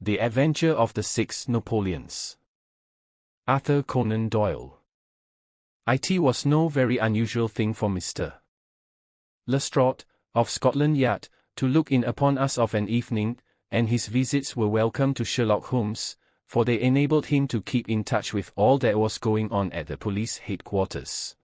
The Adventure of the Six Napoleons. Arthur Conan Doyle. It was no very unusual thing for Mr. Lestrade, of Scotland Yard, to look in upon us of an evening, and his visits were welcome to Sherlock Holmes, for they enabled him to keep in touch with all that was going on at the police headquarters.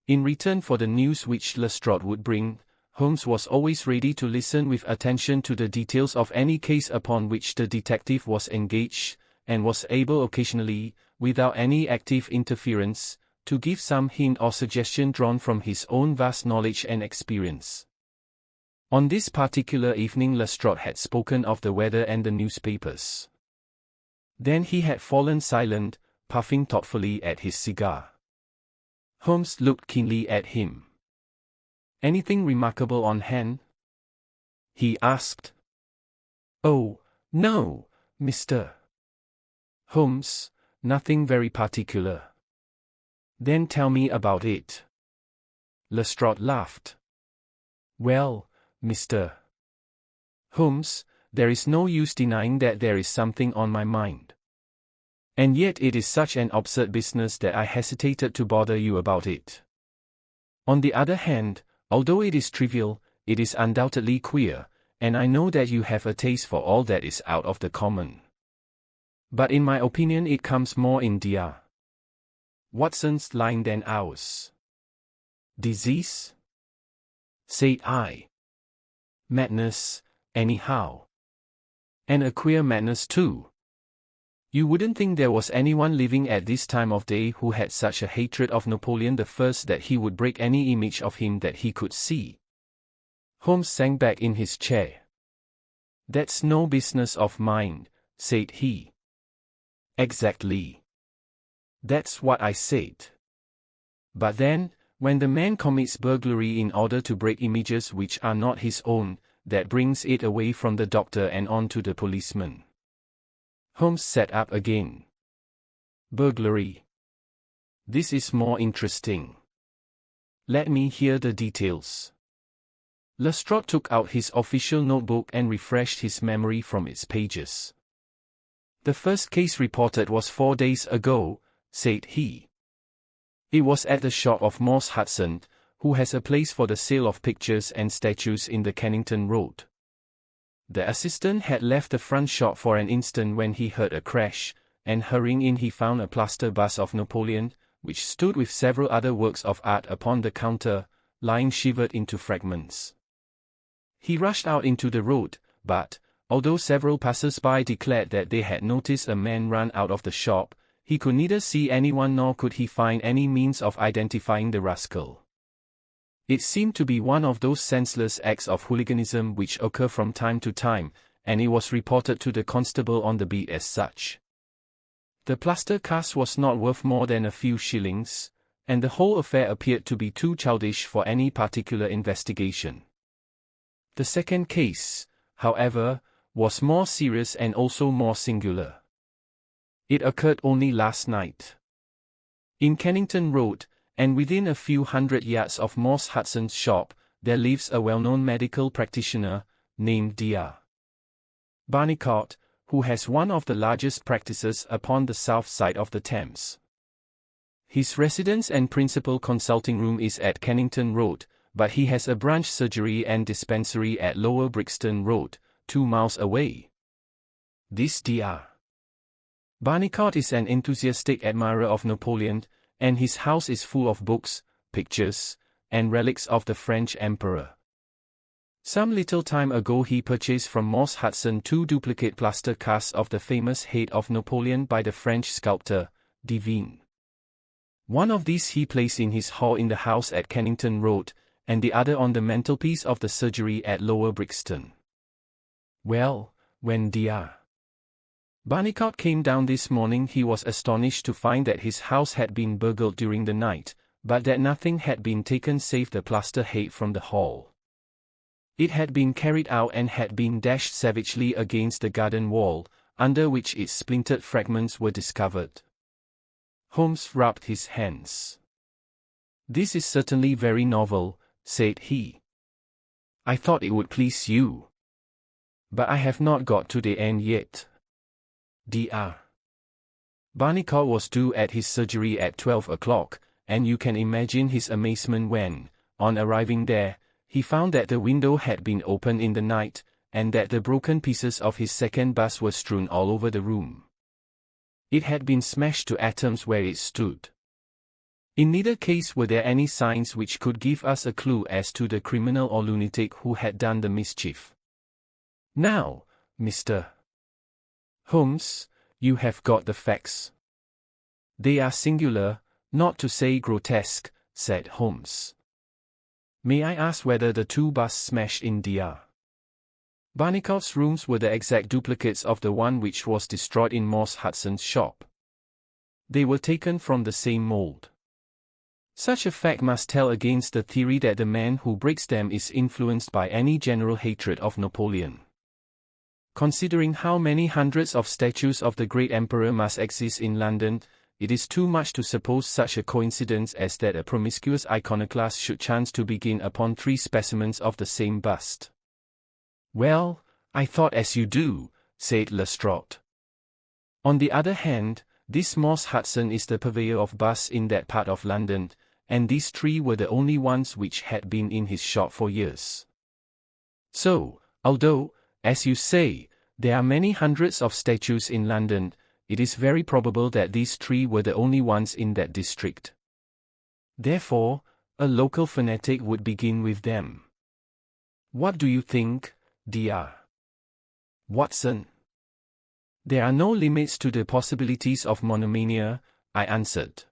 In return for the news which Lestrade would bring, Holmes was always ready to listen with attention to the details of any case upon which the detective was engaged, and was able occasionally, without any active interference, to give some hint or suggestion drawn from his own vast knowledge and experience. On this particular evening Lestrade had spoken of the weather and the newspapers. Then he had fallen silent, puffing thoughtfully at his cigar. Holmes looked keenly at him. "Anything remarkable on hand?" he asked. "Oh, no, Mr. Holmes, nothing very particular." "Then tell me about it." Lestrade laughed. "Well, Mr. Holmes, there is no use denying that there is something on my mind. And yet it is such an absurd business that I hesitated to bother you about it. On the other hand, although it is trivial, it is undoubtedly queer, and I know that you have a taste for all that is out of the common. But in my opinion it comes more in D.R. Watson's line than ours." "Disease?" said I. "Madness, anyhow. And a queer madness too. You wouldn't think there was anyone living at this time of day who had such a hatred of Napoleon I that he would break any image of him that he could see." Holmes sank back in his chair. "That's no business of mine," said he. "Exactly. That's what I said. But then, when the man commits burglary in order to break images which are not his own, that brings it away from the doctor and on to the policeman." Holmes sat up again. "Burglary. This is more interesting. Let me hear the details." Lestrade took out his official notebook and refreshed his memory from its pages. "The first case reported was 4 days ago," said he. "It was at the shop of Morse Hudson, who has a place for the sale of pictures and statues in the Kennington Road. The assistant had left the front shop for an instant when he heard a crash, and hurrying in he found a plaster bust of Napoleon, which stood with several other works of art upon the counter, lying shivered into fragments. He rushed out into the road, but, although several passers-by declared that they had noticed a man run out of the shop, he could neither see anyone nor could he find any means of identifying the rascal. It seemed to be one of those senseless acts of hooliganism which occur from time to time, and it was reported to the constable on the beat as such. The plaster cast was not worth more than a few shillings, and the whole affair appeared to be too childish for any particular investigation. The second case, however, was more serious and also more singular. It occurred only last night. In Kennington Road, and within a few hundred yards of Morse Hudson's shop, there lives a well-known medical practitioner, named Dr. Barnicot, who has one of the largest practices upon the south side of the Thames. His residence and principal consulting room is at Kennington Road, but he has a branch surgery and dispensary at Lower Brixton Road, 2 miles away. This Dr. Barnicot is an enthusiastic admirer of Napoleon, and his house is full of books, pictures, and relics of the French Emperor. Some little time ago he purchased from Morse Hudson 2 duplicate plaster casts of the famous head of Napoleon by the French sculptor, Devine. One of these he placed in his hall in the house at Kennington Road, and the other on the mantelpiece of the surgery at Lower Brixton. Well, when Dr. Barnicot came down this morning he was astonished to find that his house had been burgled during the night, but that nothing had been taken save the plaster head from the hall. It had been carried out and had been dashed savagely against the garden wall, under which its splintered fragments were discovered. Holmes rubbed his hands. "This is certainly very novel," said he. "I thought it would please you." But I have not got to the end yet. Dr. Barnicot was due at his surgery at 12 o'clock, and you can imagine his amazement when, on arriving there, he found that the window had been opened in the night, and that the broken pieces of his second bust were strewn all over the room. It had been smashed to atoms where it stood. In neither case were there any signs which could give us a clue as to the criminal or lunatic who had done the mischief. Now, Mr. Holmes, you have got the facts. They are singular, not to say grotesque, said Holmes. May I ask whether the two busts smashed in Dr. Barnicot's rooms were the exact duplicates of the one which was destroyed in Morse Hudson's shop? They were taken from the same mold. Such a fact must tell against the theory that the man who breaks them is influenced by any general hatred of Napoleon. Considering how many hundreds of statues of the great emperor must exist in London, it is too much to suppose such a coincidence as that a promiscuous iconoclast should chance to begin upon 3 specimens of the same bust. Well, I thought as you do, said Lestrade. On the other hand, this Morse Hudson is the purveyor of busts in that part of London, and these 3 were the only ones which had been in his shop for years. So, although, as you say, there are many hundreds of statues in London, it is very probable that these 3 were the only ones in that district. Therefore, a local fanatic would begin with them. What do you think, Dr. Watson? There are no limits to the possibilities of monomania, I answered.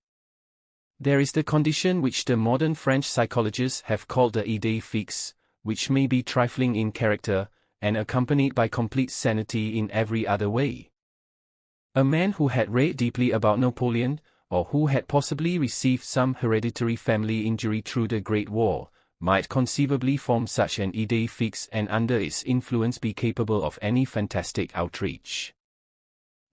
There is the condition which the modern French psychologists have called the idée fixe, which may be trifling in character, and accompanied by complete sanity in every other way. A man who had read deeply about Napoleon, or who had possibly received some hereditary family injury through the Great War, might conceivably form such an idée fixe and under its influence be capable of any fantastic outrage.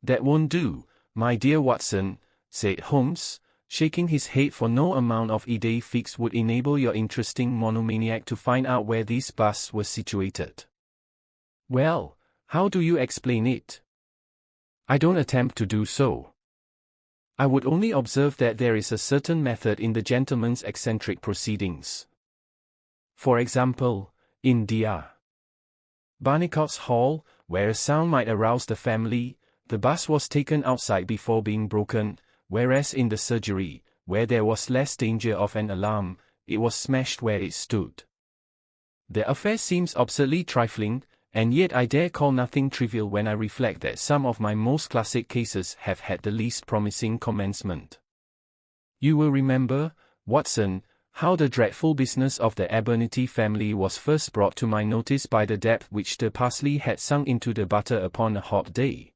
That won't do, my dear Watson, said Holmes, shaking his head, for no amount of idée fixe would enable your interesting monomaniac to find out where these busts were situated. Well, how do you explain it? I don't attempt to do so. I would only observe that there is a certain method in the gentleman's eccentric proceedings. For example, in Dr. Barnicot's hall, where a sound might arouse the family, the bust was taken outside before being broken, whereas in the surgery, where there was less danger of an alarm, it was smashed where it stood. The affair seems absurdly trifling, and yet I dare call nothing trivial when I reflect that some of my most classic cases have had the least promising commencement. You will remember, Watson, how the dreadful business of the Abernethy family was first brought to my notice by the depth which the parsley had sunk into the butter upon a hot day.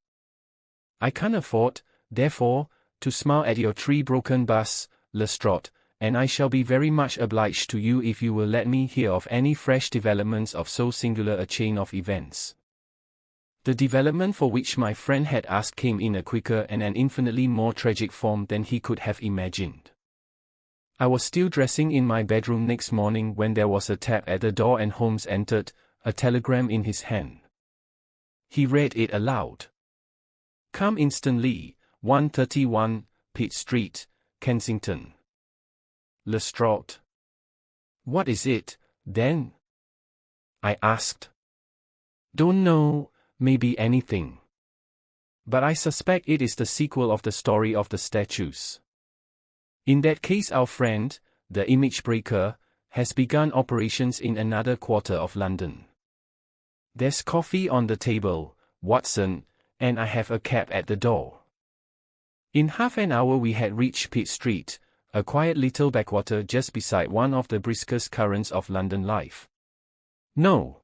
I can't afford, therefore, to smile at your 3 broken busts, Lestrade, and I shall be very much obliged to you if you will let me hear of any fresh developments of so singular a chain of events. The development for which my friend had asked came in a quicker and an infinitely more tragic form than he could have imagined. I was still dressing in my bedroom next morning when there was a tap at the door and Holmes entered, a telegram in his hand. He read it aloud. Come instantly, 131, Pitt Street, Kensington. Lestrade. What is it, then? I asked. Don't know, maybe anything. But I suspect it is the sequel of the story of the statues. In that case our friend, the image breaker, has begun operations in another quarter of London. There's coffee on the table, Watson, and I have a cab at the door. In half an hour we had reached Pitt Street, a quiet little backwater just beside one of the briskest currents of London life. No.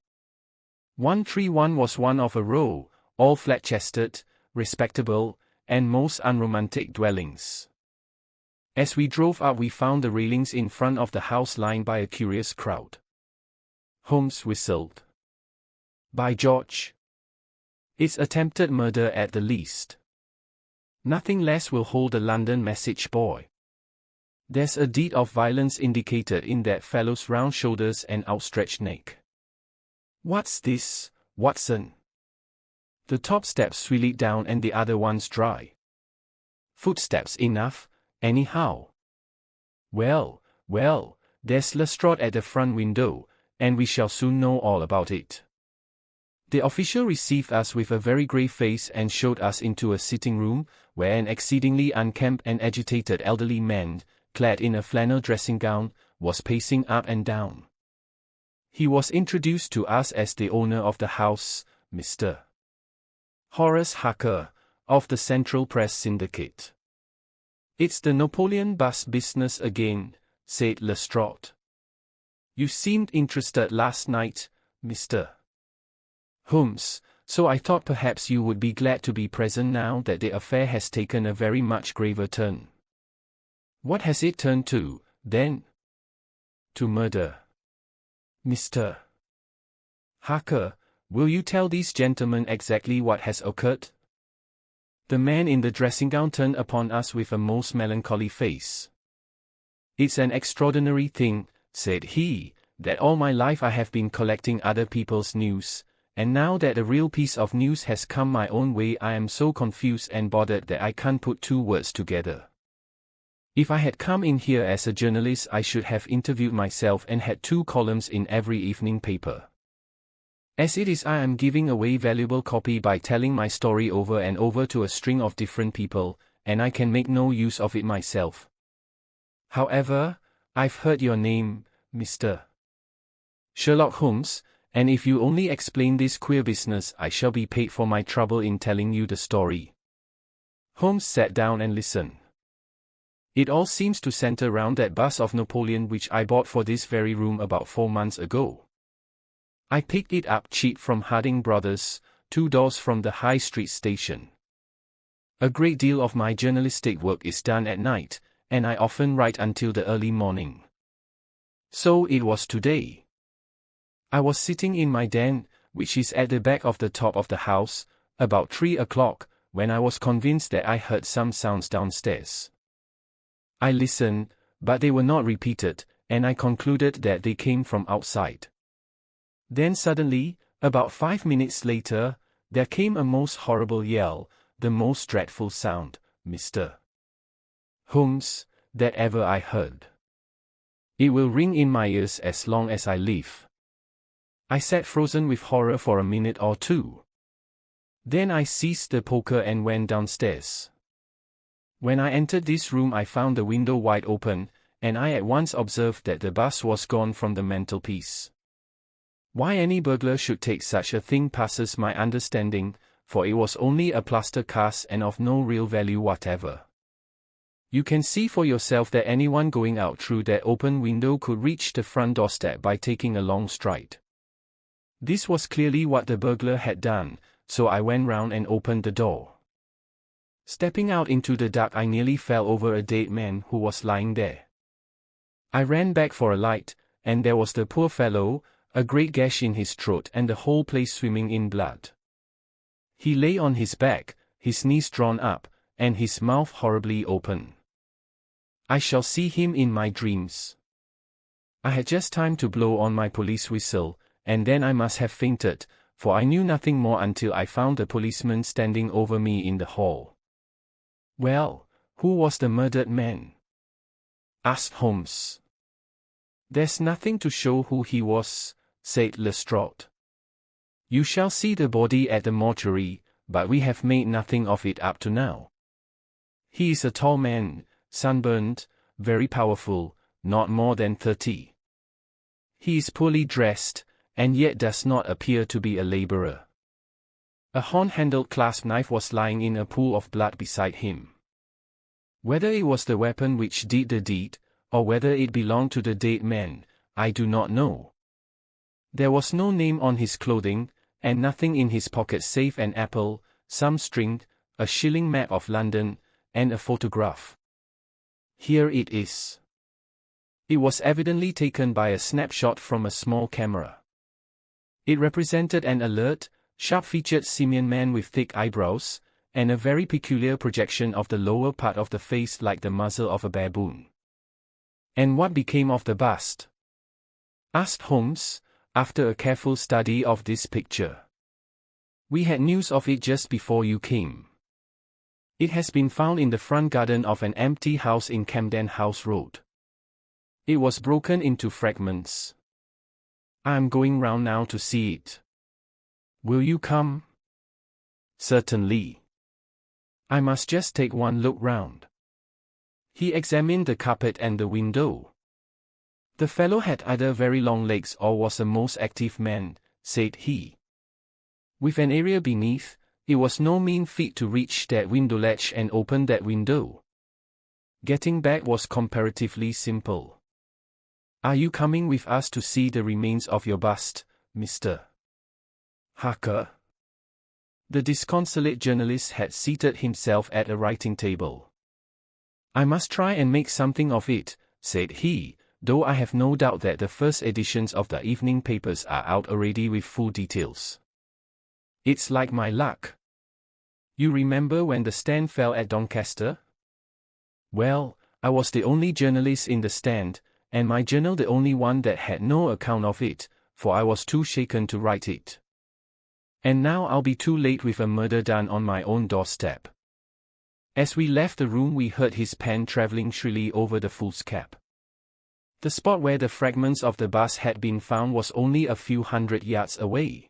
131 was one of a row, all flat-chested, respectable, and most unromantic dwellings. As we drove up we found the railings in front of the house lined by a curious crowd. Holmes whistled. By George! It's attempted murder at the least. Nothing less will hold a London message boy. There's a deed of violence indicated in that fellow's round shoulders and outstretched neck. What's this, Watson? The top steps really down and the other ones dry. Footsteps enough, anyhow. Well, there's Lestrade at the front window, and we shall soon know all about it. The official received us with a very grave face and showed us into a sitting room, where an exceedingly unkempt and agitated elderly man, clad in a flannel dressing gown, was pacing up and down. He was introduced to us as the owner of the house, Mr. Horace Harker, of the Central Press Syndicate. "It's the Napoleon bust business again," said Lestrade. "You seemed interested last night, Mr. Holmes, so I thought perhaps you would be glad to be present now that the affair has taken a very much graver turn." "What has it turned to, then?" "To murder. Mr. Harker, will you tell these gentlemen exactly what has occurred?" The man in the dressing gown turned upon us with a most melancholy face. "It's an extraordinary thing," said he, "that all my life I have been collecting other people's news, and now that a real piece of news has come my own way I am so confused and bothered that I can't put two words together. If I had come in here as a journalist I should have interviewed myself and had 2 columns in every evening paper. As it is I am giving away valuable copy by telling my story over and over to a string of different people, and I can make no use of it myself. However, I've heard your name, Mr. Sherlock Holmes, and if you only explain this queer business I shall be paid for my trouble in telling you the story." Holmes sat down and listened. "It all seems to center round that bust of Napoleon which I bought for this very room about 4 months ago. I picked it up cheap from Harding Brothers, 2 doors from the High Street station. A great deal of my journalistic work is done at night, and I often write until the early morning. So it was today. I was sitting in my den, which is at the back of the top of the house, about 3 o'clock, when I was convinced that I heard some sounds downstairs. I listened, but they were not repeated, and I concluded that they came from outside. Then suddenly, about 5 minutes later, there came a most horrible yell, the most dreadful sound, Mr. Holmes, that ever I heard. It will ring in my ears as long as I live. I sat frozen with horror for a minute or two. Then I seized the poker and went downstairs. When I entered this room I found the window wide open, and I at once observed that the bust was gone from the mantelpiece. Why any burglar should take such a thing passes my understanding, for it was only a plaster cast and of no real value whatever. You can see for yourself that anyone going out through that open window could reach the front doorstep by taking a long stride. This was clearly what the burglar had done, so I went round and opened the door. Stepping out into the dark I nearly fell over a dead man who was lying there. I ran back for a light, and there was the poor fellow, a great gash in his throat and the whole place swimming in blood. He lay on his back, his knees drawn up, and his mouth horribly open. I shall see him in my dreams. I had just time to blow on my police whistle, and then I must have fainted, for I knew nothing more until I found the policeman standing over me in the hall. "Well, who was the murdered man?" asked Holmes. "There's nothing to show who he was," said Lestrade. "You shall see the body at the mortuary, but we have made nothing of it up to now. He is a tall man, sunburned, very powerful, not more than 30. He is poorly dressed, and yet does not appear to be a laborer. A horn-handled clasp knife was lying in a pool of blood beside him. Whether it was the weapon which did the deed, or whether it belonged to the dead man, I do not know. There was no name on his clothing, and nothing in his pocket save an apple, some string, a shilling map of London, and a photograph. Here it is. It was evidently taken by a snapshot from a small camera. It represented an alert, sharp-featured simian man with thick eyebrows, and a very peculiar projection of the lower part of the face like the muzzle of a baboon." "And what became of the bust?" asked Holmes, after a careful study of this picture. We had news of it just before you came. It has been found in the front garden of an empty house in Camden House Road. It was broken into fragments. I am going round now to see it. Will you come? Certainly. I must just take one look round. He examined the carpet and the window. The fellow had either very long legs or was a most active man, said he. With an area beneath, it was no mean feat to reach that window ledge and open that window. Getting back was comparatively simple. Are you coming with us to see the remains of your bust, Mr. Harker? The disconsolate journalist had seated himself at a writing table. I must try and make something of it, said he, though I have no doubt that the first editions of the evening papers are out already with full details. It's like my luck. You remember when the stand fell at Doncaster? Well, I was the only journalist in the stand, and my journal the only one that had no account of it, for I was too shaken to write it. And now I'll be too late with a murder done on my own doorstep. As we left the room we heard his pen travelling shrilly over the foolscap. The spot where the fragments of the bust had been found was only a few hundred yards away.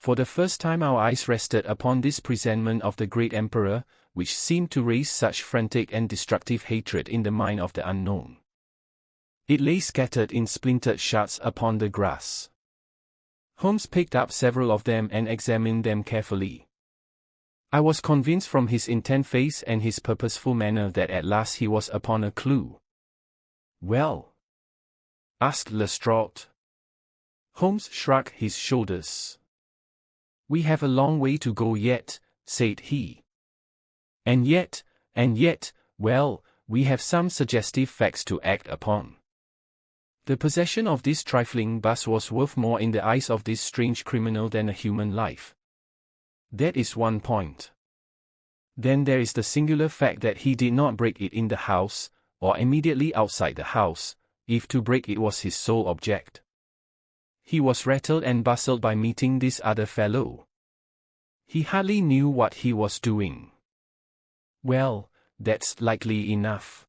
For the first time our eyes rested upon this presentment of the great emperor, which seemed to raise such frantic and destructive hatred in the mind of the unknown. It lay scattered in splintered shards upon the grass. Holmes picked up several of them and examined them carefully. I was convinced from his intent face and his purposeful manner that at last he was upon a clue. Well? Asked Lestrade. Holmes shrugged his shoulders. We have a long way to go yet, said he. And yet, well, we have some suggestive facts to act upon. The possession of this trifling bust was worth more in the eyes of this strange criminal than a human life. That is one point. Then there is the singular fact that he did not break it in the house, or immediately outside the house, if to break it was his sole object. He was rattled and bustled by meeting this other fellow. He hardly knew what he was doing. Well, that's likely enough.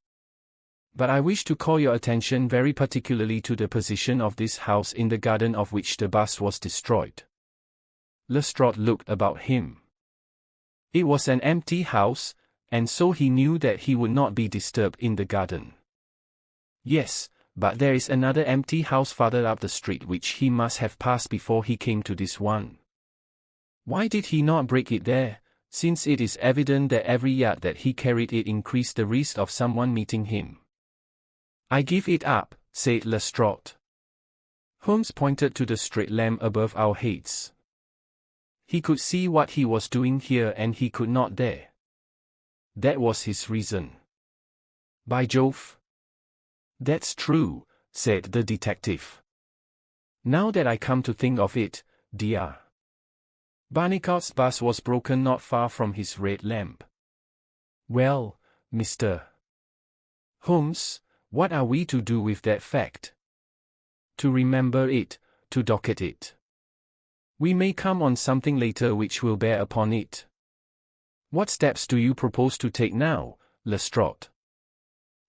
But I wish to call your attention very particularly to the position of this house in the garden of which the bust was destroyed. Lestrade looked about him. It was an empty house, and so he knew that he would not be disturbed in the garden. Yes, but there is another empty house farther up the street which he must have passed before he came to this one. Why did he not break it there, since it is evident that every yard that he carried it increased the risk of someone meeting him? I give it up, said Lestrade. Holmes pointed to the street lamp above our heads. He could see what he was doing here and he could not there. That was his reason. By Jove! That's true, said the detective. Now that I come to think of it, dear. Barnicot's bust was broken not far from his red lamp. Well, Mr. Holmes, what are we to do with that fact? To remember it, to docket it. We may come on something later which will bear upon it. What steps do you propose to take now, Lestrade?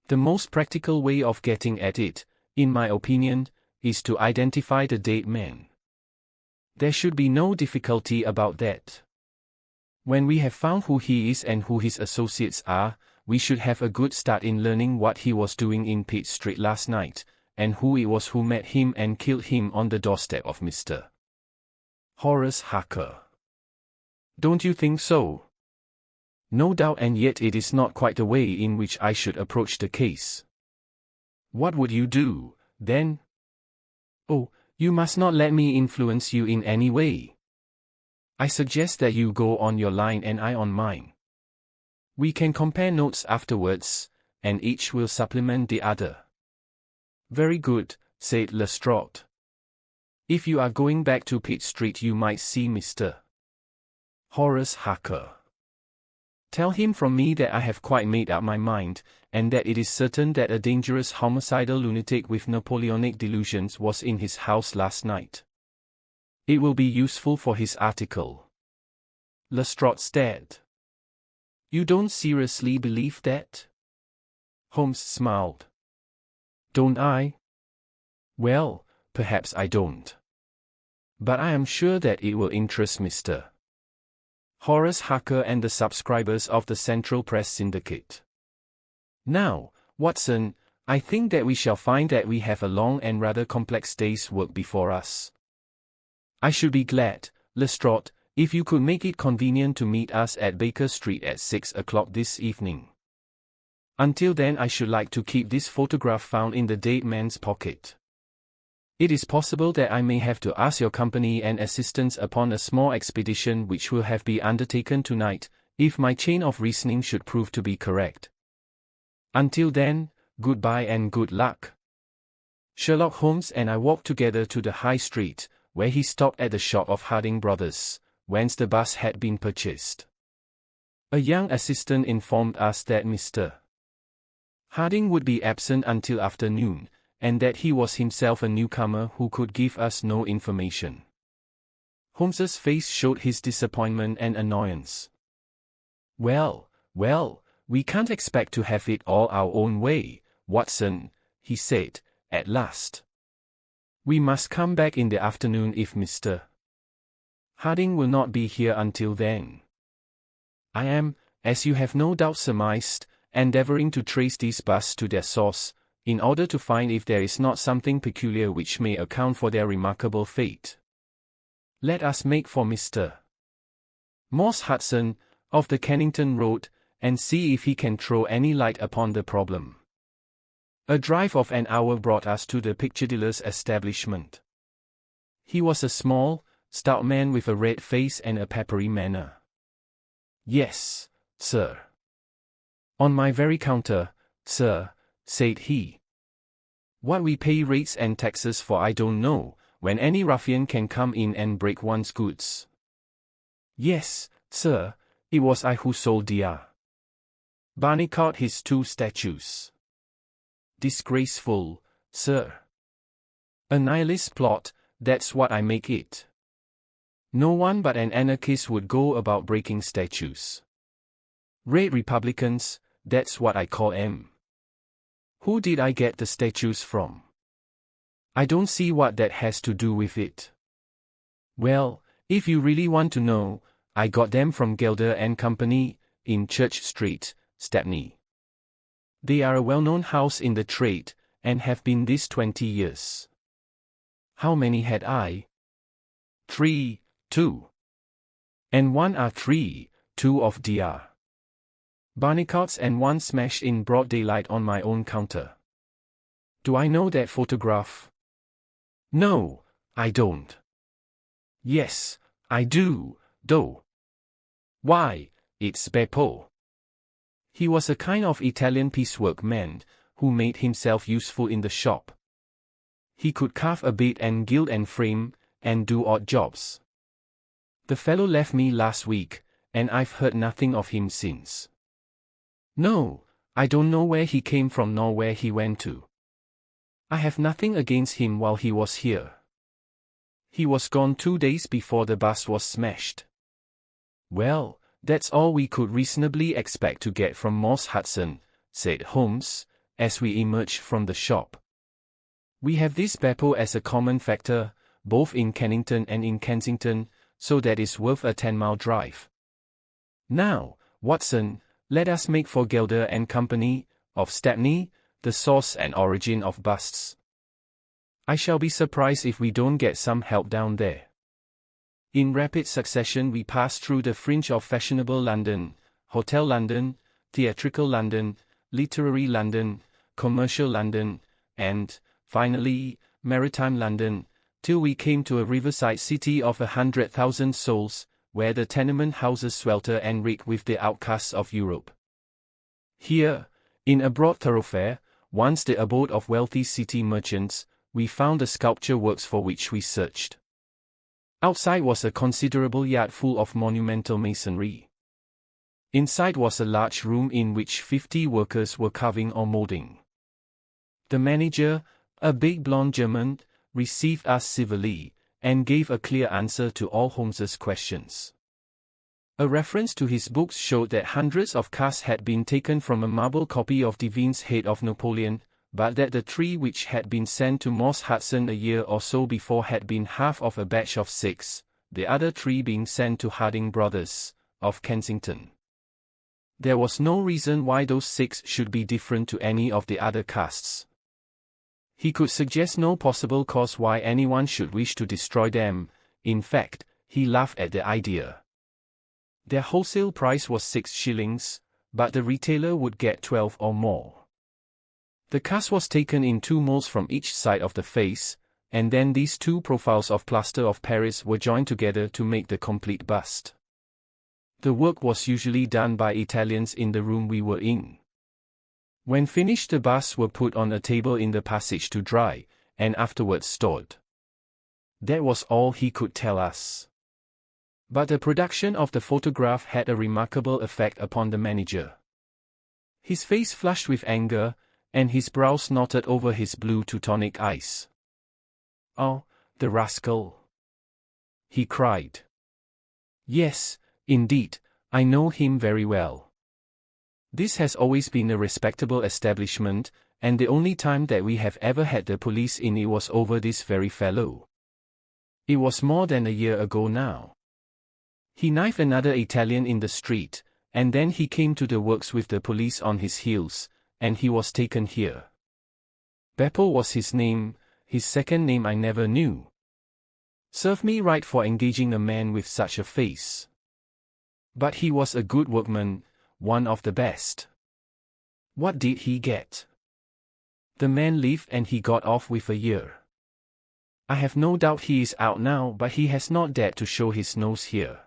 The most practical way of getting at it, in my opinion, is to identify the dead man. There should be no difficulty about that. When we have found who he is and who his associates are, we should have a good start in learning what he was doing in Pitt Street last night, and who it was who met him and killed him on the doorstep of Mr. Horace Harker. Don't you think so? No doubt, and yet it is not quite the way in which I should approach the case. What would you do, then? Oh, you must not let me influence you in any way. I suggest that you go on your line and I on mine. We can compare notes afterwards, and each will supplement the other. Very good, said Lestrade. If you are going back to Pitt Street you might see Mr. Horace Harker. Tell him from me that I have quite made up my mind, and that it is certain that a dangerous homicidal lunatic with Napoleonic delusions was in his house last night. It will be useful for his article. Lestrade stared. You don't seriously believe that? Holmes smiled. Don't I? Well, perhaps I don't. But I am sure that it will interest Mr. Horace Harker and the subscribers of the Central Press Syndicate. Now, Watson, I think that we shall find that we have a long and rather complex day's work before us. I should be glad, Lestrade, if you could make it convenient to meet us at Baker Street at 6 o'clock this evening. Until then, I should like to keep this photograph found in the dead man's pocket. It is possible that I may have to ask your company and assistance upon a small expedition which will have been undertaken tonight, if my chain of reasoning should prove to be correct. Until then, goodbye and good luck. Sherlock Holmes and I walked together to the High Street, where he stopped at the shop of Harding Brothers, whence the bust had been purchased. A young assistant informed us that Mr. Harding would be absent until afternoon, and that he was himself a newcomer who could give us no information. Holmes's face showed his disappointment and annoyance. Well, we can't expect to have it all our own way, Watson, he said, at last. We must come back in the afternoon if Mr. Harding will not be here until then. I am, as you have no doubt surmised, endeavoring to trace these busts to their source, in order to find if there is not something peculiar which may account for their remarkable fate. Let us make for Mr. Morse Hudson, of the Kennington Road, and see if he can throw any light upon the problem. A drive of an hour brought us to the picture dealer's establishment. He was a small, stout man with a red face and a peppery manner. Yes, sir. On my very counter, sir, said he. What we pay rates and taxes for I don't know, when any ruffian can come in and break one's goods. Yes, sir, it was I who sold Dr. Barnicot his 2 statues. Disgraceful, sir. A nihilist plot, that's what I make it. No one but an anarchist would go about breaking statues. Red Republicans, that's what I call 'em. Who did I get the statues from? I don't see what that has to do with it. Well, if you really want to know, I got them from Gelder and Company, in Church Street, Stepney. They are a well-known house in the trade, and have been this 20 years. How many had I? 3, 2. And 1 are 3, 2 of Dr. Barnicot's and 1 smashed in broad daylight on my own counter. Do I know that photograph? No, I don't. Yes, I do, though. Why, it's Beppo. He was a kind of Italian piecework man, who made himself useful in the shop. He could carve a bit and gild and frame, and do odd jobs. The fellow left me last week, and I've heard nothing of him since. No, I don't know where he came from nor where he went to. I have nothing against him while he was here. He was gone 2 days before the bust was smashed. Well, that's all we could reasonably expect to get from Morse Hudson, said Holmes, as we emerged from the shop. We have this Beppo as a common factor, both in Kennington and in Kensington, so that is worth a 10-mile drive. Now, Watson, let us make for Gelder and Company, of Stepney, the source and origin of busts. I shall be surprised if we don't get some help down there. In rapid succession we passed through the fringe of fashionable London, Hotel London, Theatrical London, Literary London, Commercial London, and, finally, Maritime London, till we came to a riverside city of 100,000 souls, where the tenement houses swelter and reek with the outcasts of Europe. Here, in a broad thoroughfare, once the abode of wealthy city merchants, we found the sculpture works for which we searched. Outside was a considerable yard full of monumental masonry. Inside was a large room in which 50 workers were carving or molding. The manager, a big blond German, received us civilly, and gave a clear answer to all Holmes's questions. A reference to his books showed that hundreds of casts had been taken from a marble copy of Devine's Head of Napoleon, but that the 3 which had been sent to Moss Hudson a year or so before had been half of a batch of 6, the other 3 being sent to Harding Brothers, of Kensington. There was no reason why those 6 should be different to any of the other casts. He could suggest no possible cause why anyone should wish to destroy them. In fact, he laughed at the idea. Their wholesale price was 6 shillings, but the retailer would get 12 or more. The cast was taken in 2 molds from each side of the face, and then these 2 profiles of plaster of Paris were joined together to make the complete bust. The work was usually done by Italians in the room we were in. When finished, the busts were put on a table in the passage to dry, and afterwards stored. That was all he could tell us. But the production of the photograph had a remarkable effect upon the manager. His face flushed with anger, and his brows knotted over his blue Teutonic eyes. "Oh, the rascal!" he cried. "Yes, indeed, I know him very well. This has always been a respectable establishment, and the only time that we have ever had the police in it was over this very fellow. It was more than a year ago now. He knifed another Italian in the street, and then he came to the works with the police on his heels, and he was taken here. Beppo was his name, his second name I never knew. Serve me right for engaging a man with such a face. But he was a good workman, one of the best. What did he get? The man lived and he got off with a year. I have no doubt he is out now, but he has not dared to show his nose here.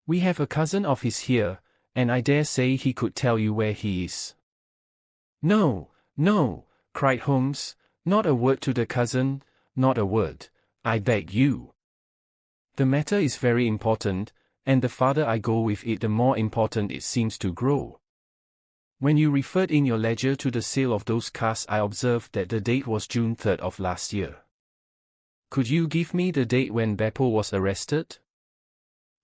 We have a cousin of his here, and I dare say he could tell you where he is." "No, no," cried Holmes, "not a word to the cousin, not a word, I beg you. The matter is very important, and the farther I go with it the more important it seems to grow. When you referred in your ledger to the sale of those casts, I observed that the date was June 3rd of last year. Could you give me the date when Beppo was arrested?"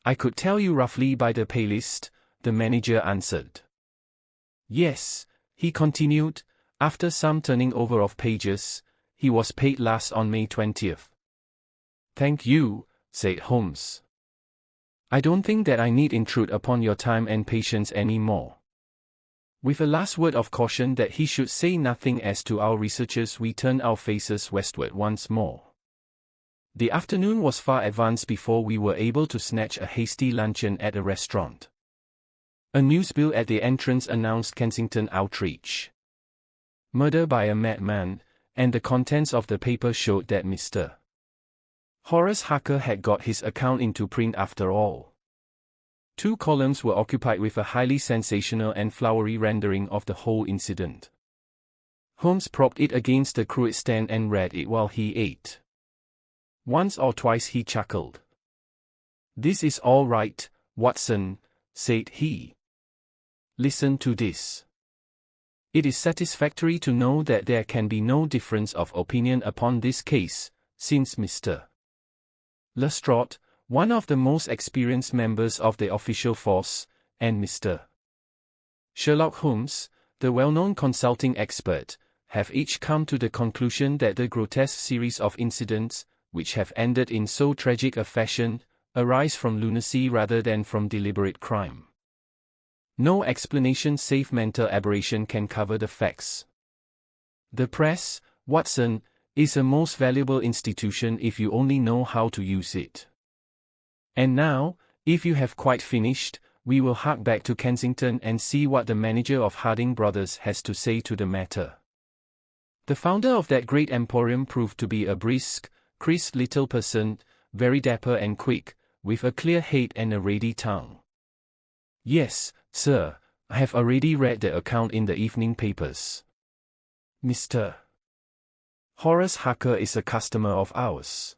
"I could tell you roughly by the pay list," the manager answered. "Yes," he continued, after some turning over of pages, "he was paid last on May 20th. "Thank you," said Holmes. "I don't think that I need intrude upon your time and patience any more." With a last word of caution that he should say nothing as to our researches, we turned our faces westward once more. The afternoon was far advanced before we were able to snatch a hasty luncheon at a restaurant. A newsbill at the entrance announced Kensington Outreach. Murder by a madman, and the contents of the paper showed that Mr. Horace Harker had got his account into print after all. 2 columns were occupied with a highly sensational and flowery rendering of the whole incident. Holmes propped it against the cruet stand and read it while he ate. Once or twice he chuckled. "This is all right, Watson," said he. "Listen to this. It is satisfactory to know that there can be no difference of opinion upon this case, since Mr. Lestrade, one of the most experienced members of the official force, and Mr. Sherlock Holmes, the well-known consulting expert, have each come to the conclusion that the grotesque series of incidents, which have ended in so tragic a fashion, arise from lunacy rather than from deliberate crime. No explanation save mental aberration can cover the facts. The press, Watson, is a most valuable institution if you only know how to use it. And now, if you have quite finished, we will hark back to Kensington and see what the manager of Harding Brothers has to say to the matter. The founder of that great emporium proved to be a brisk, crisp little person, very dapper and quick, with a clear head and a ready tongue. "Yes, sir, I have already read the account in the evening papers. Mr. Horace Harker is a customer of ours.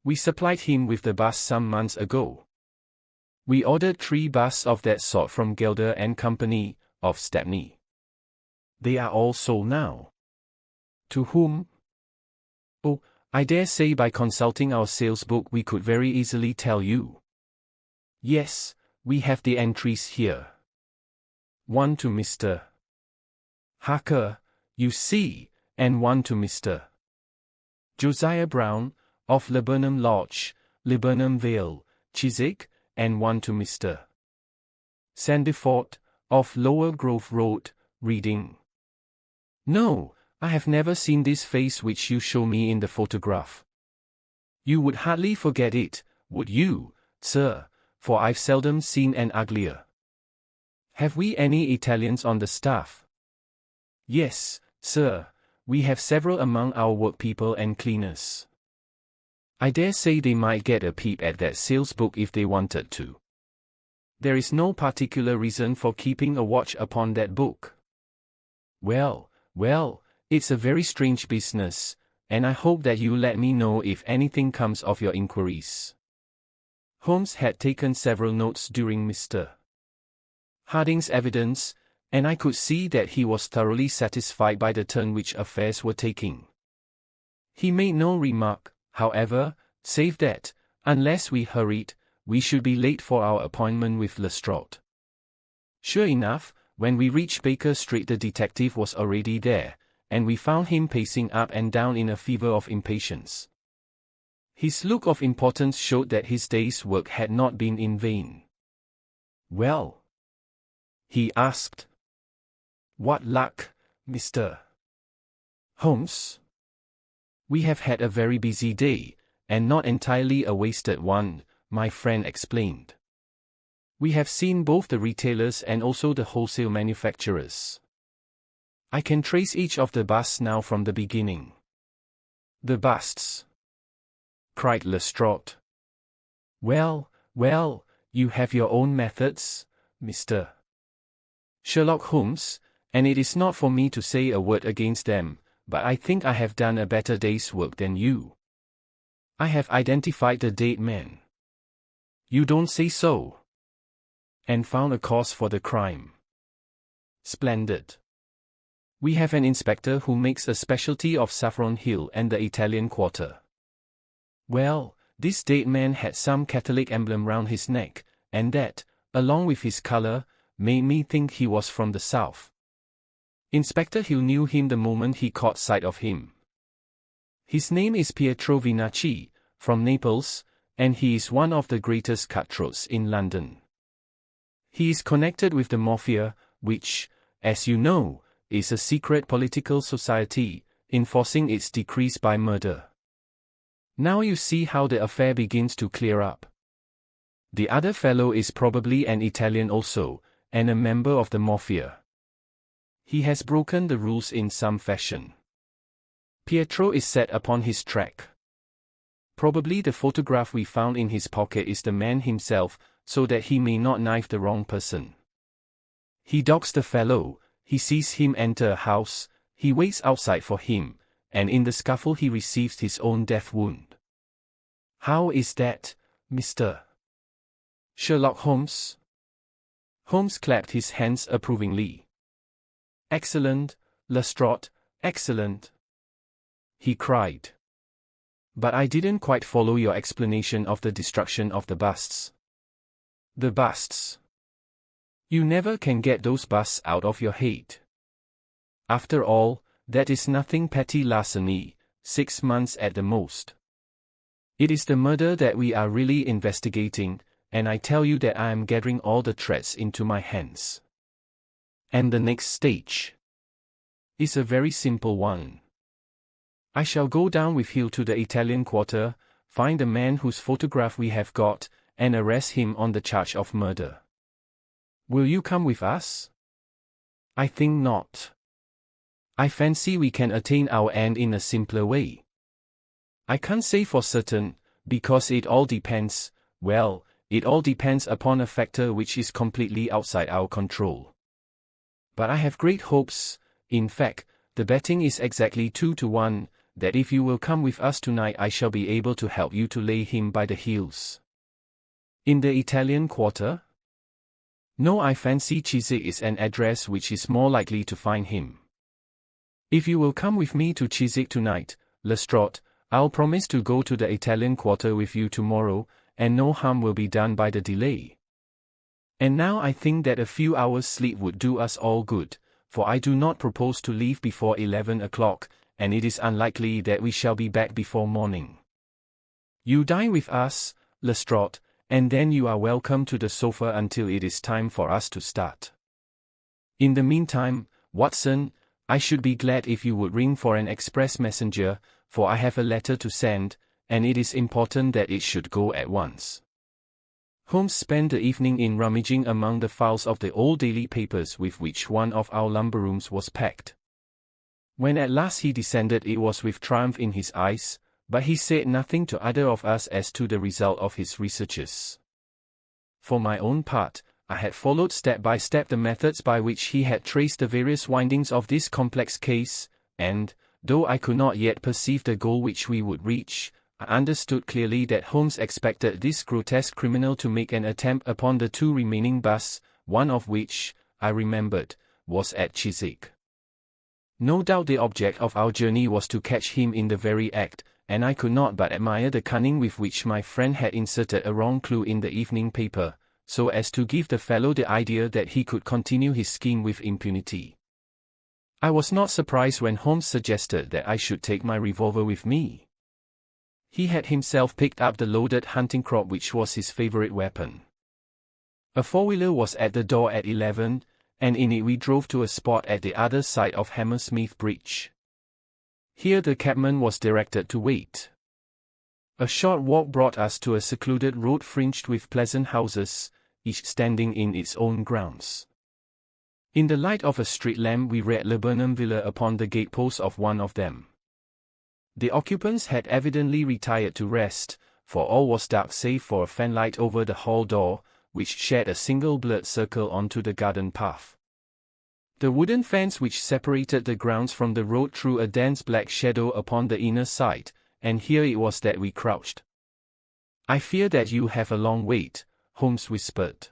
We supplied him with the bust some months ago. We ordered 3 busts of that sort from Gelder and Company, of Stepney. They are all sold now." "To whom?" "Oh, I dare say by consulting our sales book we could very easily tell you." Yes, we have the entries here. One to Mr. Harker, you see, and one to Mr. Josiah Brown, of Laburnum Lodge, Laburnum Vale, Chiswick, and one to Mr. Sandiford, of Lower Grove Road, Reading. No, I have never seen this face which you show me in the photograph. You would hardly forget it, would you, sir, for I've seldom seen an uglier. Have we any Italians on the staff? Yes, sir, we have several among our workpeople and cleaners. I dare say they might get a peep at that sales book if they wanted to. There is no particular reason for keeping a watch upon that book. Well, it's a very strange business, and I hope that you'll let me know if anything comes of your inquiries. Holmes had taken several notes during Mr. Harding's evidence, and I could see that he was thoroughly satisfied by the turn which affairs were taking. He made no remark, however, save that, unless we hurried, we should be late for our appointment with Lestrade. Sure enough, when we reached Baker Street the detective was already there, and we found him pacing up and down in a fever of impatience. His look of importance showed that his day's work had not been in vain. "Well?" he asked. "What luck, Mr. Holmes?" "We have had a very busy day, and not entirely a wasted one," my friend explained. "We have seen both the retailers and also the wholesale manufacturers. I can trace each of the busts now from the beginning." "The busts?" cried Lestrade. Well, you have your own methods, Mr. Sherlock Holmes, and it is not for me to say a word against them, but I think I have done a better day's work than you. I have identified the dead man. You don't say so. And found a cause for the crime. Splendid. We have an inspector who makes a specialty of Saffron Hill and the Italian Quarter. Well, this dead man had some Catholic emblem round his neck, and that, along with his color, made me think he was from the south. Inspector Hill knew him the moment he caught sight of him. His name is Pietro Vinacci, from Naples, and he is one of the greatest cutthroats in London. He is connected with the Mafia, which, as you know, is a secret political society, enforcing its decrees by murder. Now you see how the affair begins to clear up. The other fellow is probably an Italian also, and a member of the Mafia. He has broken the rules in some fashion. Pietro is set upon his track. Probably the photograph we found in his pocket is the man himself, so that he may not knife the wrong person. He dogs the fellow, he sees him enter a house, he waits outside for him, and in the scuffle he receives his own death wound. How is that, Mr. Sherlock Holmes? Holmes clapped his hands approvingly. Excellent, Lestrade, excellent, he cried. But I didn't quite follow your explanation of the destruction of the busts. The busts. You never can get those busts out of your head. After all, that is nothing petty larceny, 6 months at the most. It is the murder that we are really investigating, and I tell you that I am gathering all the threads into my hands. And the next stage is a very simple one. I shall go down with Hill to the Italian Quarter, find the man whose photograph we have got, and arrest him on the charge of murder. Will you come with us? I think not. I fancy we can attain our end in a simpler way. I can't say for certain, because it all depends, well, it all depends upon a factor which is completely outside our control. But I have great hopes, in fact, the betting is exactly 2-1, that if you will come with us tonight I shall be able to help you to lay him by the heels. In the Italian Quarter? No, I fancy Chiswick is an address which is more likely to find him. If you will come with me to Chiswick tonight, Lestrade, I'll promise to go to the Italian Quarter with you tomorrow, and no harm will be done by the delay. And now I think that a few hours' sleep would do us all good, for I do not propose to leave before 11 o'clock, and it is unlikely that we shall be back before morning. You dine with us, Lestrade, and then you are welcome to the sofa until it is time for us to start. In the meantime, Watson, I should be glad if you would ring for an express messenger, for I have a letter to send, and it is important that it should go at once. Holmes spent the evening in rummaging among the files of the old daily papers with which one of our lumber rooms was packed. When at last he descended, it was with triumph in his eyes, but he said nothing to either of us as to the result of his researches. For my own part, I had followed step by step the methods by which he had traced the various windings of this complex case, and, though I could not yet perceive the goal which we would reach, I understood clearly that Holmes expected this grotesque criminal to make an attempt upon the two remaining busts, one of which, I remembered, was at Chiswick. No doubt the object of our journey was to catch him in the very act, and I could not but admire the cunning with which my friend had inserted a wrong clue in the evening paper, so as to give the fellow the idea that he could continue his scheme with impunity. I was not surprised when Holmes suggested that I should take my revolver with me. He had himself picked up the loaded hunting crop which was his favorite weapon. A four-wheeler was at the door at 11, and in it we drove to a spot at the other side of Hammersmith Bridge. Here the cabman was directed to wait. A short walk brought us to a secluded road fringed with pleasant houses, each standing in its own grounds. In the light of a street lamp we read Laburnum Villa upon the gatepost of one of them. The occupants had evidently retired to rest, for all was dark save for a fanlight over the hall door, which shed a single blurred circle onto the garden path. The wooden fence which separated the grounds from the road threw a dense black shadow upon the inner side, and here it was that we crouched. "I fear that you have a long wait," Holmes whispered.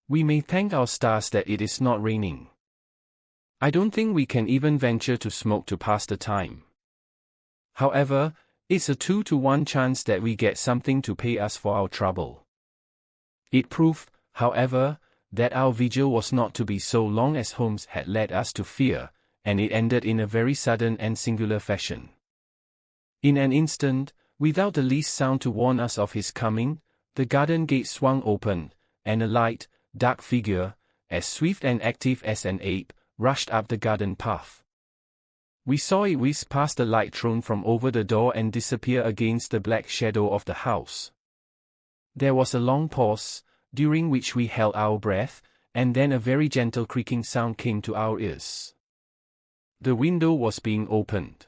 "We may thank our stars that it is not raining. I don't think we can even venture to smoke to pass the time. However, it's a 2-to-1 chance that we get something to pay us for our trouble." It proved, however, that our vigil was not to be so long as Holmes had led us to fear, and it ended in a very sudden and singular fashion. In an instant, without the least sound to warn us of his coming, the garden gate swung open, and a light, dark figure, as swift and active as an ape, rushed up the garden path. We saw it whisk past the light thrown from over the door and disappear against the black shadow of the house. There was a long pause, during which we held our breath, and then a very gentle creaking sound came to our ears. The window was being opened.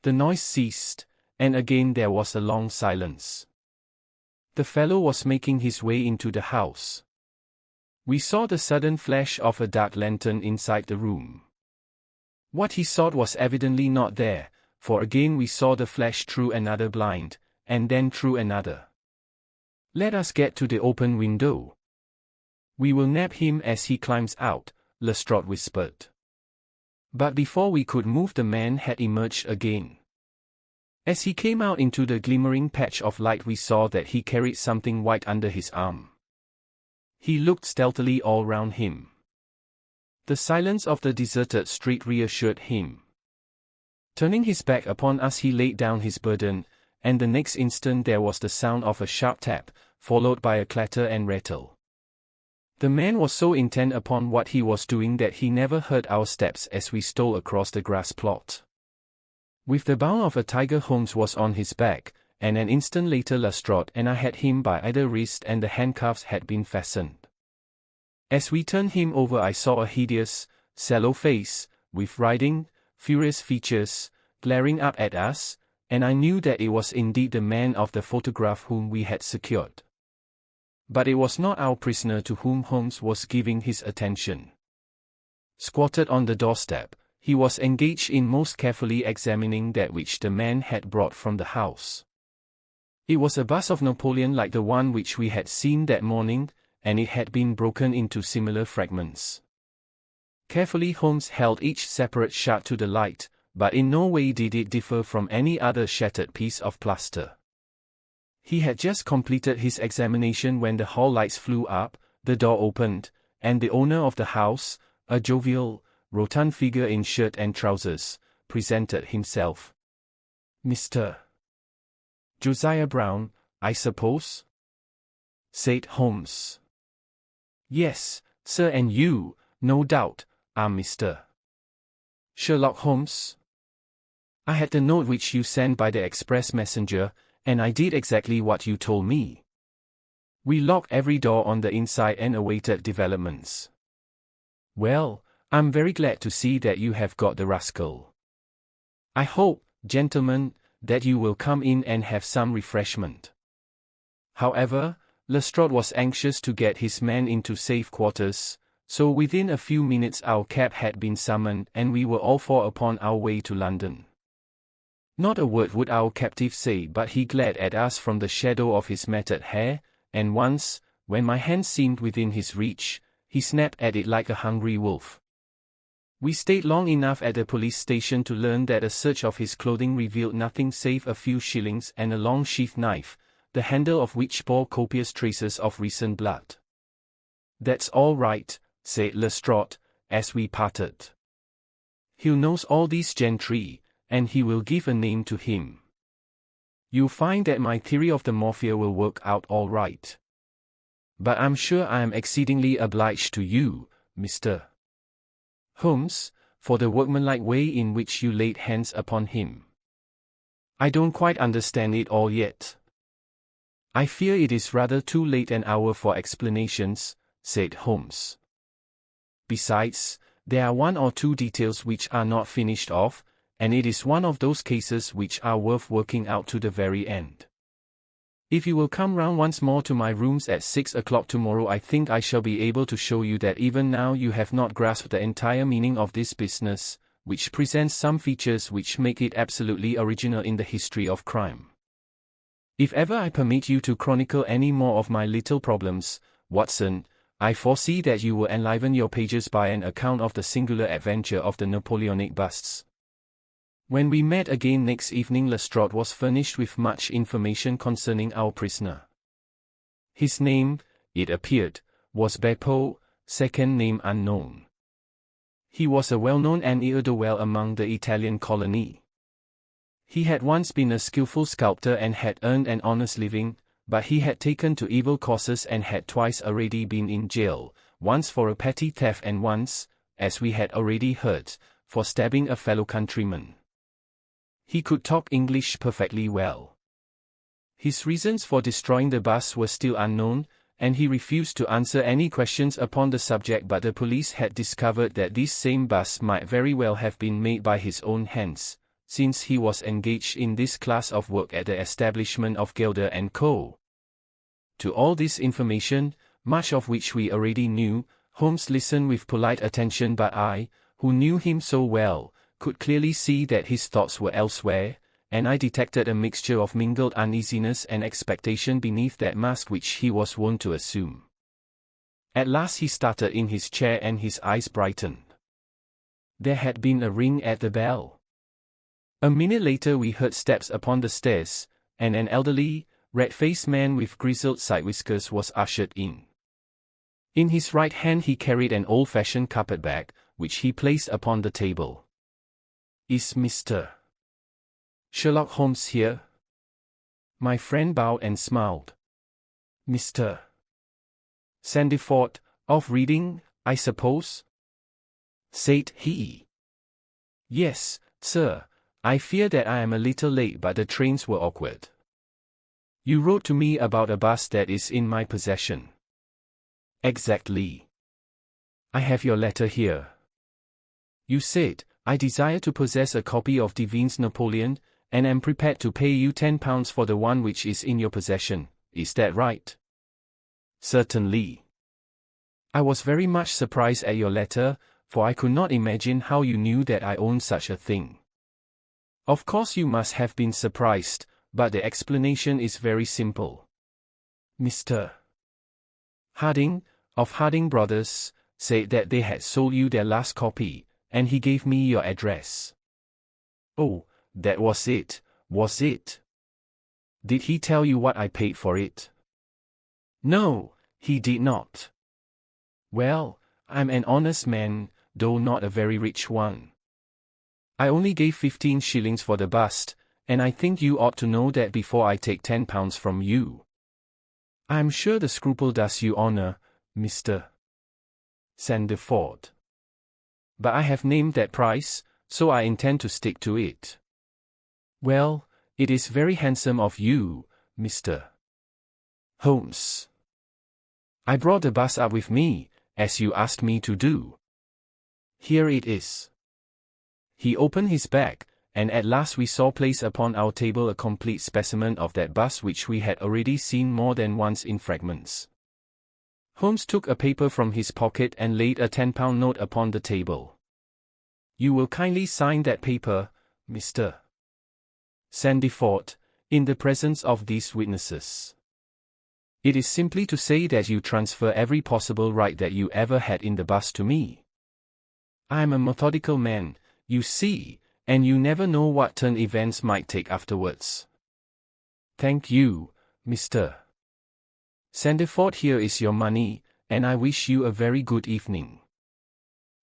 The noise ceased, and again there was a long silence. The fellow was making his way into the house. We saw the sudden flash of a dark lantern inside the room. What he sought was evidently not there, for again we saw the flash through another blind, and then through another. "Let us get to the open window. We will nab him as he climbs out," Lestrade whispered. But before we could move, the man had emerged again. As he came out into the glimmering patch of light, we saw that he carried something white under his arm. He looked stealthily all round him. The silence of the deserted street reassured him. Turning his back upon us, he laid down his burden, and the next instant there was the sound of a sharp tap, followed by a clatter and rattle. The man was so intent upon what he was doing that he never heard our steps as we stole across the grass plot. With the bound of a tiger, Holmes was on his back, and an instant later Lestrade and I had him by either wrist and the handcuffs had been fastened. As we turned him over, I saw a hideous, sallow face, with writhing, furious features, glaring up at us, and I knew that it was indeed the man of the photograph whom we had secured. But it was not our prisoner to whom Holmes was giving his attention. Squatted on the doorstep, he was engaged in most carefully examining that which the man had brought from the house. It was a bust of Napoleon like the one which we had seen that morning, and it had been broken into similar fragments. Carefully Holmes held each separate shard to the light, but in no way did it differ from any other shattered piece of plaster. He had just completed his examination when the hall lights flew up, The door opened, and the owner of the house, a jovial, rotund figure in shirt and trousers, presented himself. "Mr. Josiah Brown, I suppose?" said Holmes. "Yes, sir, and you, no doubt, are Mr. Sherlock Holmes? I had the note which you sent by the express messenger, and I did exactly what you told me. We locked every door on the inside and awaited developments. Well, I'm very glad to see that you have got the rascal. I hope, gentlemen, that you will come in and have some refreshment." However, Lestrade was anxious to get his men into safe quarters, so within a few minutes our cab had been summoned and we were all four upon our way to London. Not a word would our captive say, but he glared at us from the shadow of his matted hair, and once, when my hand seemed within his reach, he snapped at it like a hungry wolf. We stayed long enough at the police station to learn that a search of his clothing revealed nothing save a few shillings and a long sheath knife, the handle of which bore copious traces of recent blood. "That's all right," said Lestrade, as we parted. "He knows all these gentry, and he will give a name to him. You'll find that my theory of the mafia will work out all right. But I'm sure I am exceedingly obliged to you, Mr. Holmes, for the workmanlike way in which you laid hands upon him. I don't quite understand it all yet." "I fear it is rather too late an hour for explanations," said Holmes. "Besides, there are one or two details which are not finished off, and it is one of those cases which are worth working out to the very end. If you will come round once more to my rooms at 6 o'clock tomorrow, I think I shall be able to show you that even now you have not grasped the entire meaning of this business, which presents some features which make it absolutely original in the history of crime. If ever I permit you to chronicle any more of my little problems, Watson, I foresee that you will enliven your pages by an account of the singular adventure of the Napoleonic busts." When we met again next evening, Lestrade was furnished with much information concerning our prisoner. His name, it appeared, was Beppo, second name unknown. He was a well-known ne'er-do-well among the Italian colony. He had once been a skillful sculptor and had earned an honest living, but he had taken to evil courses and had twice already been in jail, once for a petty theft and once, as we had already heard, for stabbing a fellow countryman. He could talk English perfectly well. His reasons for destroying the bus were still unknown, and he refused to answer any questions upon the subject, but the police had discovered that this same bus might very well have been made by his own hands, since he was engaged in this class of work at the establishment of Gilder & Co. To all this information, much of which we already knew, Holmes listened with polite attention, but I, who knew him so well, could clearly see that his thoughts were elsewhere, and I detected a mixture of mingled uneasiness and expectation beneath that mask which he was wont to assume. At last he started in his chair and his eyes brightened. There had been a ring at the bell. A minute later we heard steps upon the stairs, and an elderly, red-faced man with grizzled side whiskers was ushered in. In his right hand he carried an old-fashioned carpet-bag, which he placed upon the table. "Is Mr. Sherlock Holmes here?" My friend bowed and smiled. "Mr. Sandiford, off reading, I suppose?" said he. "Yes, sir. I fear that I am a little late, but the trains were awkward. You wrote to me about a bust that is in my possession." "Exactly. I have your letter here. You said, 'I desire to possess a copy of Devine's Napoleon, and am prepared to pay you £10 for the one which is in your possession.' Is that right?" "Certainly." "I was very much surprised at your letter, for I could not imagine how you knew that I owned such a thing." "Of course you must have been surprised, but the explanation is very simple. Mr. Harding, of Harding Brothers, said that they had sold you their last copy, and he gave me your address." "Oh, that was it, was it? Did he tell you what I paid for it?" "No, he did not. Well, I'm an honest man, though not a very rich one. I only gave 15 shillings for the bust, and I think you ought to know that before I take £10 from you. I'm sure the scruple does you honor, Mr. Sandeford. But I have named that price, so I intend to stick to it. Well, it is very handsome of you, Mr. Holmes. I brought the bust up with me, as you asked me to do. Here it is. He opened his bag, and at last we saw placed upon our table a complete specimen of that bust which we had already seen more than once in fragments. Holmes took a paper from his pocket and laid a £10 note upon the table. You will kindly sign that paper, Mr. Sandeford, in the presence of these witnesses. It is simply to say that you transfer every possible right that you ever had in the bust to me. I am a methodical man, you see, and you never know what turn events might take afterwards. Thank you, Mr. Sandeford. Here is your money, and I wish you a very good evening.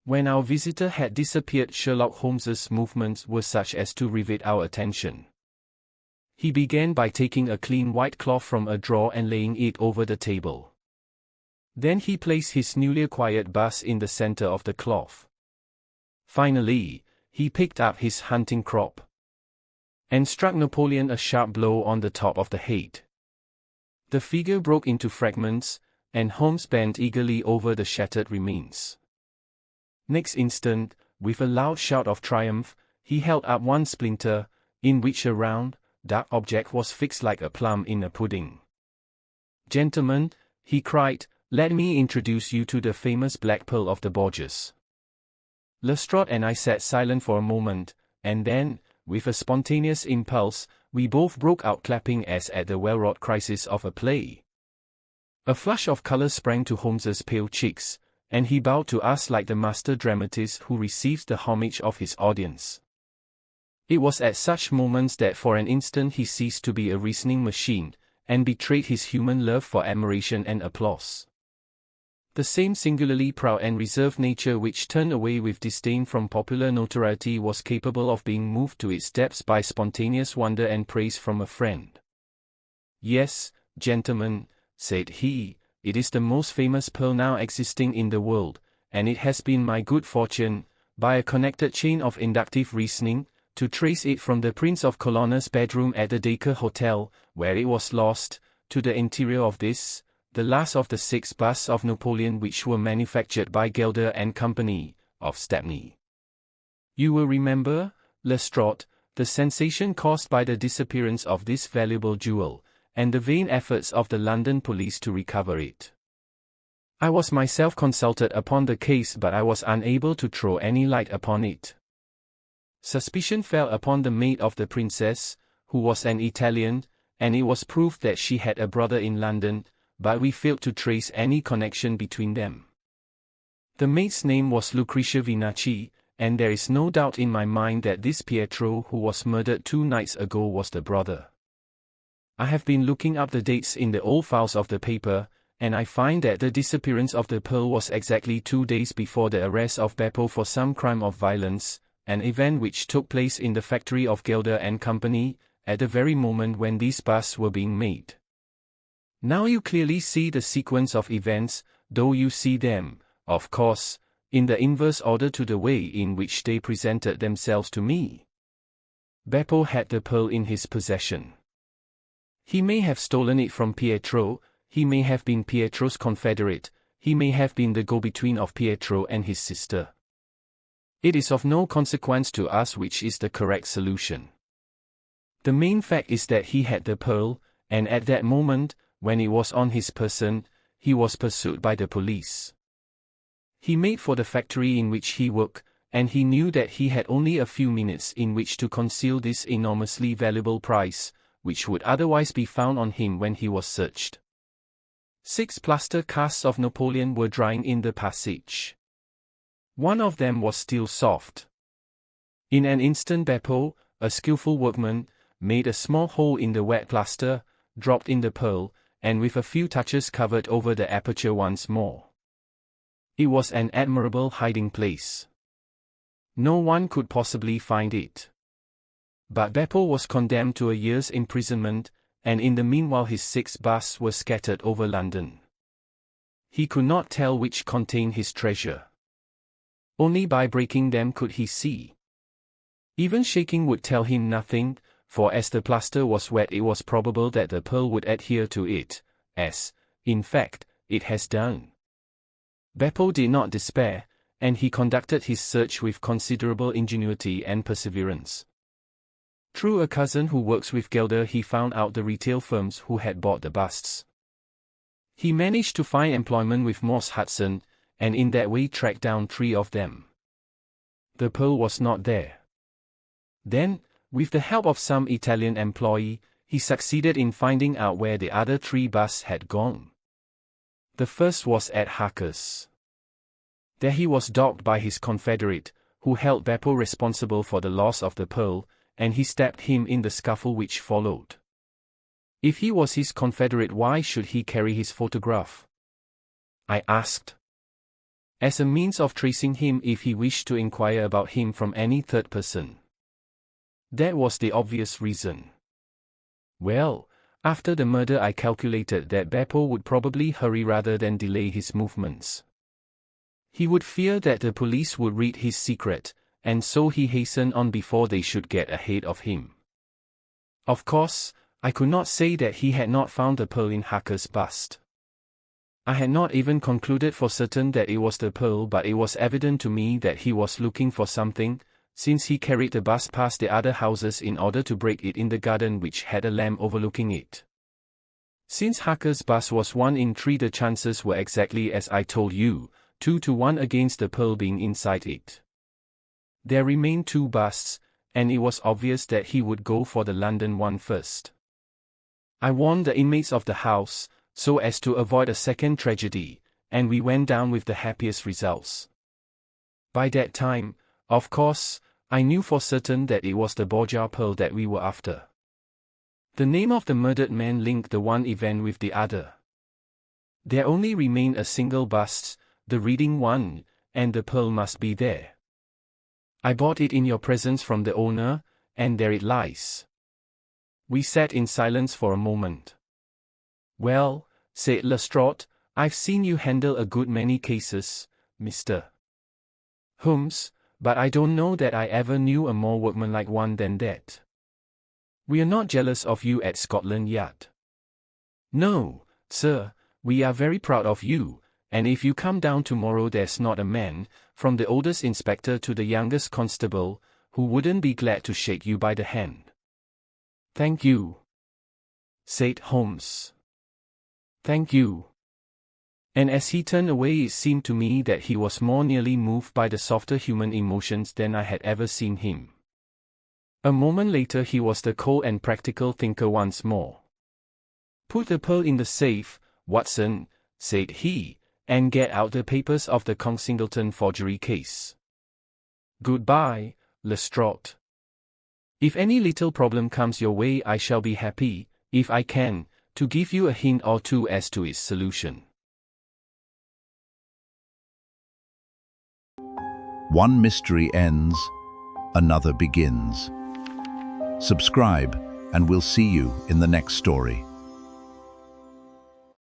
When our visitor had disappeared, Sherlock Holmes's movements were such as to rivet our attention. He began by taking a clean white cloth from a drawer and laying it over the table. Then he placed his newly acquired bust in the center of the cloth. Finally, he picked up his hunting crop and struck Napoleon a sharp blow on the top of the head. The figure broke into fragments, and Holmes bent eagerly over the shattered remains. Next instant, with a loud shout of triumph, he held up one splinter, in which a round, dark object was fixed like a plum in a pudding. Gentlemen, he cried, let me introduce you to the famous Black Pearl of the Borgias. Lestrade and I sat silent for a moment, and then, with a spontaneous impulse, we both broke out clapping as at the well-wrought crisis of a play. A flush of color sprang to Holmes's pale cheeks, and he bowed to us like the master dramatist who receives the homage of his audience. It was at such moments that for an instant he ceased to be a reasoning machine, and betrayed his human love for admiration and applause. The same singularly proud and reserved nature which turned away with disdain from popular notoriety was capable of being moved to its depths by spontaneous wonder and praise from a friend. Yes, gentlemen, said he, it is the most famous pearl now existing in the world, and it has been my good fortune, by a connected chain of inductive reasoning, to trace it from the Prince of Colonna's bedroom at the Dacre Hotel, where it was lost, to the interior of this, the last of the 6 busts of Napoleon which were manufactured by Gelder and Company, of Stepney. You will remember, Lestrade, the sensation caused by the disappearance of this valuable jewel, and the vain efforts of the London police to recover it. I was myself consulted upon the case, but I was unable to throw any light upon it. Suspicion fell upon the maid of the princess, who was an Italian, and it was proved that she had a brother in London, but we failed to trace any connection between them. The maid's name was Lucretia Vinacci, and there is no doubt in my mind that this Pietro who was murdered 2 nights ago was the brother. I have been looking up the dates in the old files of the paper, and I find that the disappearance of the pearl was exactly 2 days before the arrest of Beppo for some crime of violence, an event which took place in the factory of Gelder and Company, at the very moment when these busts were being made. Now you clearly see the sequence of events, though you see them, of course, in the inverse order to the way in which they presented themselves to me. Beppo had the pearl in his possession. He may have stolen it from Pietro, he may have been Pietro's confederate, he may have been the go-between of Pietro and his sister. It is of no consequence to us which is the correct solution. The main fact is that he had the pearl, and at that moment, when it was on his person, he was pursued by the police. He made for the factory in which he worked, and he knew that he had only a few minutes in which to conceal this enormously valuable prize, which would otherwise be found on him when he was searched. 6 plaster casts of Napoleon were drying in the passage. One of them was still soft. In an instant Beppo, a skillful workman, made a small hole in the wet plaster, dropped in the pearl, and with a few touches covered over the aperture once more. It was an admirable hiding place. No one could possibly find it. But Beppo was condemned to a year's imprisonment, and in the meanwhile his 6 busts were scattered over London. He could not tell which contained his treasure. Only by breaking them could he see. Even shaking would tell him nothing, for as the plaster was wet it was probable that the pearl would adhere to it, as, in fact, it has done. Beppo did not despair, and he conducted his search with considerable ingenuity and perseverance. Through a cousin who works with Gelder he found out the retail firms who had bought the busts. He managed to find employment with Morse Hudson, and in that way tracked down 3 of them. The pearl was not there. Then, with the help of some Italian employee, he succeeded in finding out where the other 3 busts had gone. The first was at Harker's. There he was dogged by his confederate, who held Beppo responsible for the loss of the pearl, and he stabbed him in the scuffle which followed. If he was his confederate, why should he carry his photograph? I asked. As a means of tracing him if he wished to inquire about him from any third person. That was the obvious reason. Well, after the murder I calculated that Beppo would probably hurry rather than delay his movements. He would fear that the police would read his secret, and so he hastened on before they should get ahead of him. Of course, I could not say that he had not found the pearl in Harker's bust. I had not even concluded for certain that it was the pearl, but it was evident to me that he was looking for something, since he carried the bust past the other houses in order to break it in the garden which had a lamp overlooking it. Since Harker's bust was 1 in 3, the chances were exactly as I told you, 2 to 1 against the pearl being inside it. There remained 2 busts, and it was obvious that he would go for the London one first. I warned the inmates of the house, so as to avoid a second tragedy, and we went down with the happiest results. By that time, of course, I knew for certain that it was the Borgia pearl that we were after. The name of the murdered man linked the one event with the other. There only remained a single bust, the reading one, and the pearl must be there. I bought it in your presence from the owner, and there it lies. We sat in silence for a moment. Well, said Lestrade, I've seen you handle a good many cases, Mr. Holmes, but I don't know that I ever knew a more workmanlike one than that. We are not jealous of you at Scotland Yard. No, sir, we are very proud of you, and if you come down tomorrow there's not a man, from the oldest inspector to the youngest constable, who wouldn't be glad to shake you by the hand. Thank you, said Holmes. Thank you. And as he turned away it seemed to me that he was more nearly moved by the softer human emotions than I had ever seen him. A moment later he was the cold and practical thinker once more. Put the pearl in the safe, Watson, said he, and get out the papers of the Singleton forgery case. Goodbye, Lestrade. If any little problem comes your way I shall be happy, if I can, to give you a hint or 2 as to its solution. One mystery ends, another begins. Subscribe, and we'll see you in the next story.